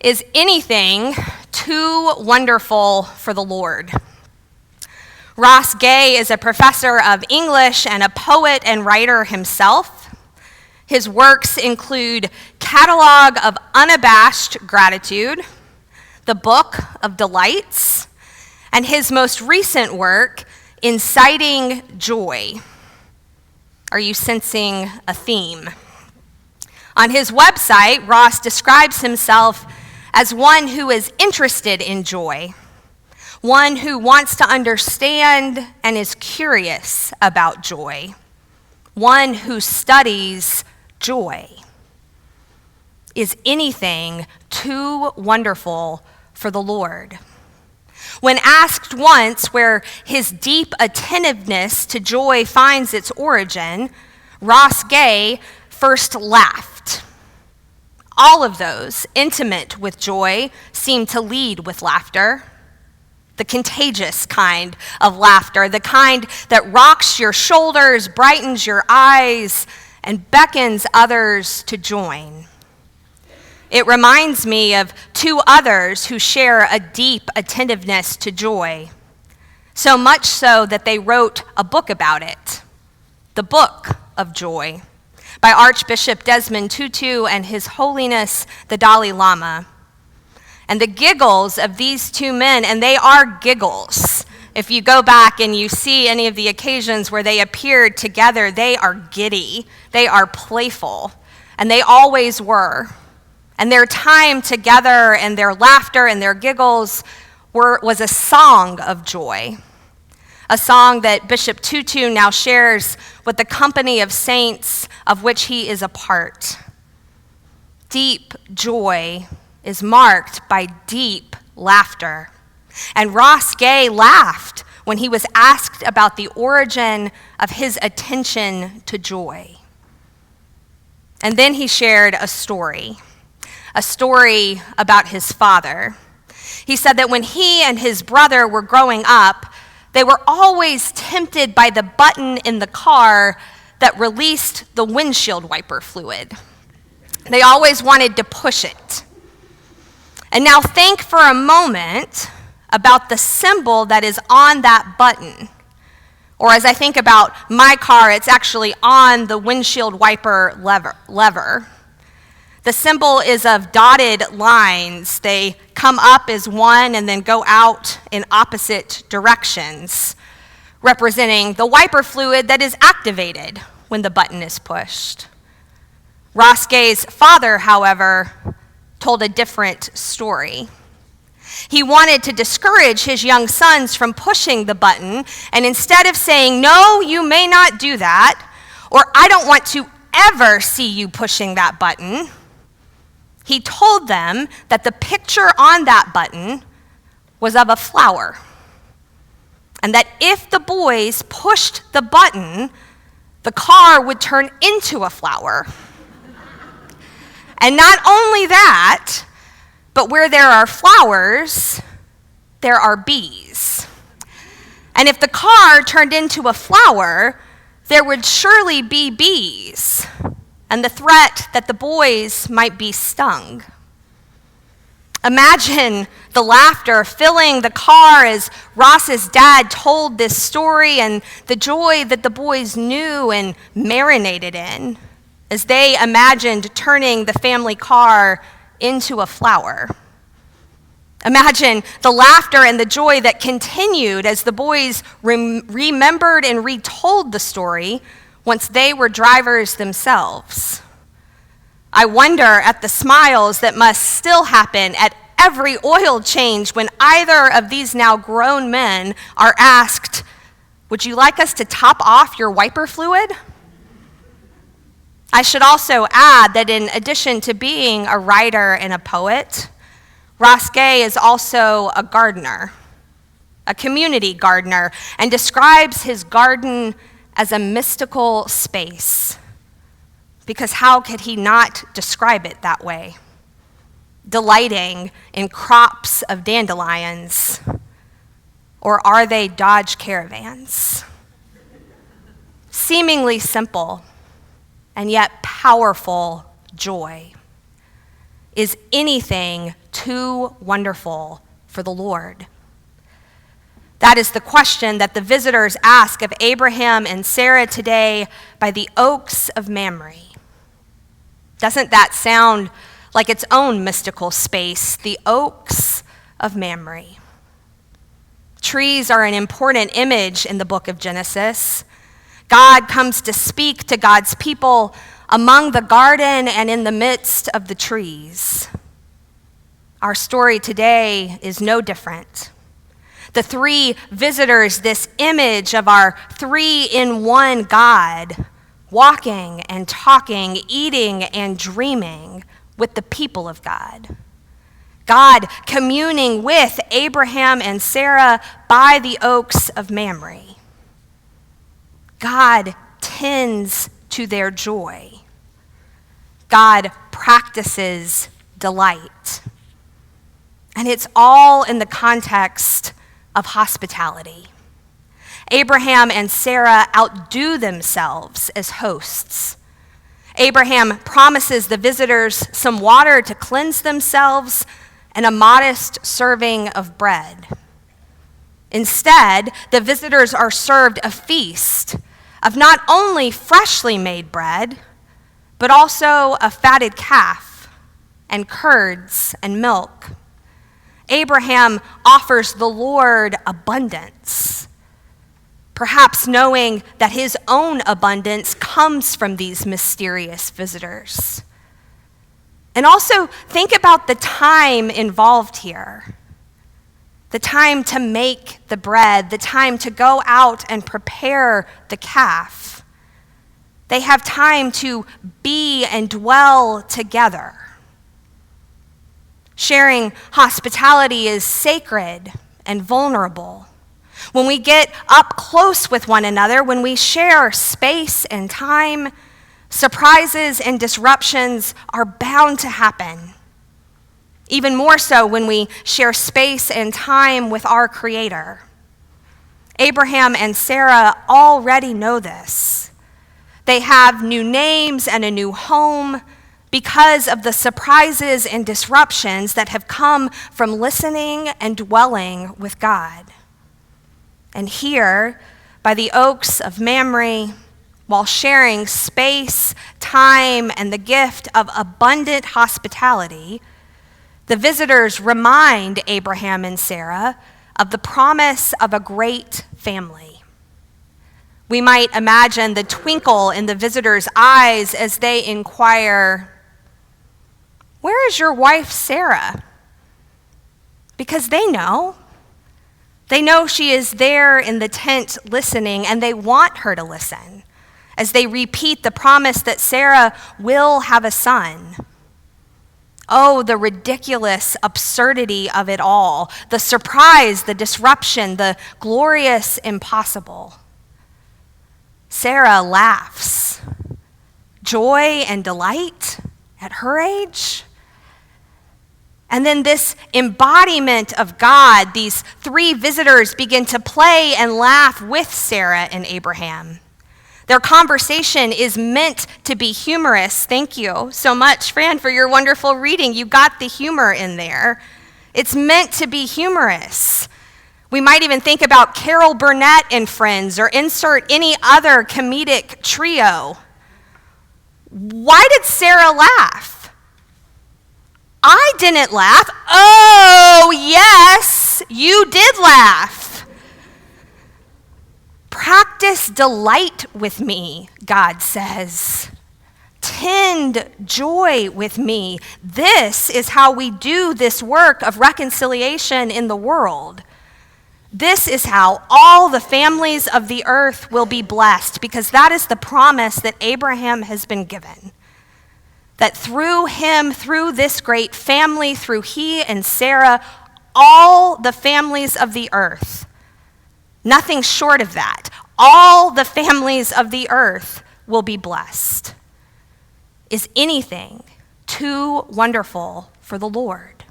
Is anything too wonderful for the Lord? Ross Gay is a professor of English and a poet and writer himself. His works include Catalog of Unabashed Gratitude, The Book of Delights, and his most recent work, Inciting Joy. Are you sensing a theme? On his website, Ross describes himself as one who is interested in joy, one who wants to understand and is curious about joy, one who studies joy. Is anything too wonderful for the Lord? When asked once where his deep attentiveness to joy finds its origin, Ross Gay first laughed. All of those intimate with joy seem to lead with laughter, the contagious kind of laughter, the kind that rocks your shoulders, brightens your eyes, and beckons others to join. It reminds me of two others who share a deep attentiveness to joy, so much so that they wrote a book about it, The Book of Joy, by Archbishop Desmond Tutu and His Holiness the Dalai Lama. And the giggles of these two men, and they are giggles. If you go back and you see any of the occasions where they appeared together, they are giddy, they are playful, and they always were. And their time together and their laughter and their giggles was a song of joy, a song that Bishop Tutu now shares with the company of saints of which he is a part. Deep joy is marked by deep laughter. And Ross Gay laughed when he was asked about the origin of his attention to joy. And then he shared a story about his father. He said that when he and his brother were growing up, they were always tempted by the button in the car that released the windshield wiper fluid. They always wanted to push it. And now think for a moment about the symbol that is on that button. Or as I think about my car, it's actually on the windshield wiper lever. The symbol is of dotted lines. They come up as one and then go out in opposite directions, representing the wiper fluid that is activated when the button is pushed. Ross Gay's father, however, told a different story. He wanted to discourage his young sons from pushing the button, and instead of saying, "No, you may not do that," or "I don't want to ever see you pushing that button," he told them that the picture on that button was of a flower, and that if the boys pushed the button, the car would turn into a flower. And not only that, but where there are flowers, there are bees. And if the car turned into a flower, there would surely be bees, and the threat that the boys might be stung. Imagine the laughter filling the car as Ross's dad told this story, and the joy that the boys knew and marinated in as they imagined turning the family car into a flower. Imagine the laughter and the joy that continued as the boys remembered and retold the story once they were drivers themselves. I wonder at the smiles that must still happen at every oil change when either of these now grown men are asked, "Would you like us to top off your wiper fluid?" I should also add that in addition to being a writer and a poet, Ross Gay is also a gardener, a community gardener, and describes his garden as a mystical space. Because how could he not describe it that way? Delighting in crops of dandelions, or are they Dodge Caravans? Seemingly simple, and yet powerful joy. Is anything too wonderful for the Lord? That is the question that the visitors ask of Abraham and Sarah today by the oaks of Mamre. Doesn't that sound like its own mystical space, the oaks of Mamre? Trees are an important image in the book of Genesis. God comes to speak to God's people among the garden and in the midst of the trees. Our story today is no different. The three visitors, this image of our three-in-one God, walking and talking, eating and dreaming with the people of God. God communing with Abraham and Sarah by the oaks of Mamre. God tends to their joy. God practices delight. And it's all in the context of hospitality. Abraham and Sarah outdo themselves as hosts. Abraham promises the visitors some water to cleanse themselves and a modest serving of bread. Instead, the visitors are served a feast of not only freshly made bread, but also a fatted calf and curds and milk. Abraham offers the Lord abundance, perhaps knowing that his own abundance comes from these mysterious visitors. And also think about the time involved here. The time to make the bread, the time to go out and prepare the calf. They have time to be and dwell together. Sharing hospitality is sacred and vulnerable. When we get up close with one another, when we share space and time, surprises and disruptions are bound to happen. Even more so when we share space and time with our Creator. Abraham and Sarah already know this. They have new names and a new home because of the surprises and disruptions that have come from listening and dwelling with God. And here, by the oaks of Mamre, while sharing space, time, and the gift of abundant hospitality, the visitors remind Abraham and Sarah of the promise of a great family. We might imagine the twinkle in the visitors' eyes as they inquire, "Where is your wife, Sarah?" Because they know. They know she is there in the tent listening, and they want her to listen as they repeat the promise that Sarah will have a son. Oh, the ridiculous absurdity of it all, the surprise, the disruption, the glorious impossible. Sarah laughs. Joy and delight at her age. And then this embodiment of God, these three visitors begin to play and laugh with Sarah and Abraham. Their conversation is meant to be humorous. Thank you so much, Fran, for your wonderful reading. You got the humor in there. It's meant to be humorous. We might even think about Carol Burnett and Friends or insert any other comedic trio. Why did Sarah laugh? I didn't laugh. Oh, yes, you did laugh. Practice delight with me, God says. Tend joy with me. This is how we do this work of reconciliation in the world. This is how all the families of the earth will be blessed, because that is the promise that Abraham has been given. That through him, through this great family, through he and Sarah, all the families of the earth, nothing short of that, all the families of the earth will be blessed. Is anything too wonderful for the Lord?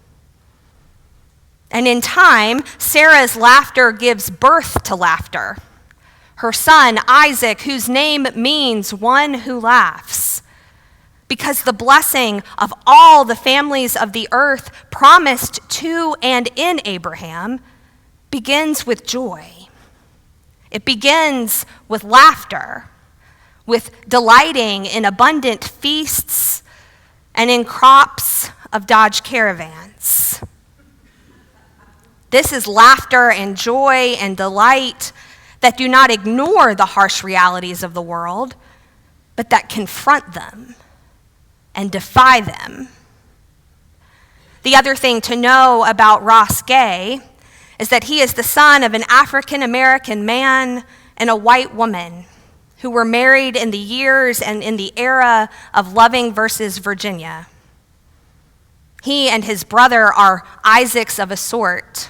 And in time, Sarah's laughter gives birth to laughter. Her son, Isaac, whose name means one who laughs, because the blessing of all the families of the earth promised to and in Abraham begins with joy. It begins with laughter, with delighting in abundant feasts and in crops of Dodge Caravans. This is laughter and joy and delight that do not ignore the harsh realities of the world, but that confront them and defy them. The other thing to know about Ross Gay is that he is the son of an African-American man and a white woman who were married in the years and in the era of Loving versus Virginia. He and his brother are Isaacs of a sort,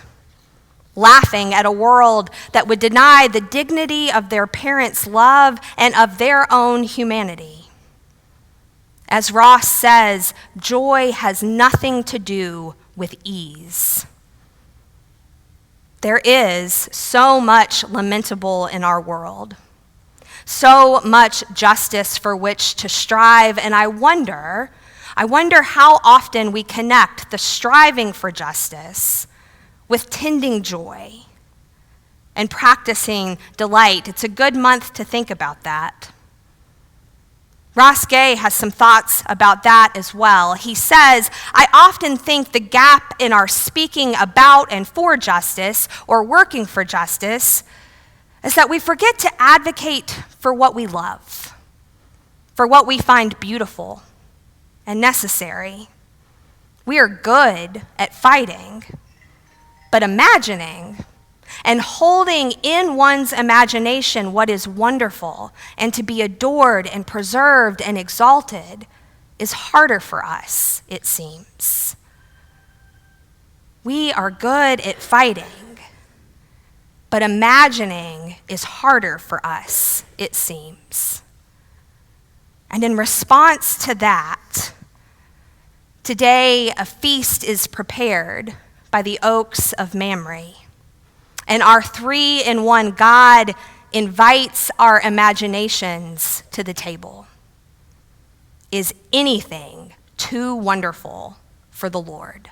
laughing at a world that would deny the dignity of their parents' love and of their own humanity. As Ross says, joy has nothing to do with ease. There is so much lamentable in our world, so much justice for which to strive, and I wonder how often we connect the striving for justice with tending joy and practicing delight. It's a good month to think about that. Ross Gay has some thoughts about that as well. He says, I often think the gap in our speaking about and for justice or working for justice is that we forget to advocate for what we love, for what we find beautiful and necessary. We are good at fighting, but imagining and holding in one's imagination what is wonderful and to be adored and preserved and exalted is harder for us, it seems. We are good at fighting, but imagining is harder for us, it seems. And in response to that, today a feast is prepared by the Oaks of Mamre. And our 3-in-1 God invites our imaginations to the table. Is anything too wonderful for the Lord?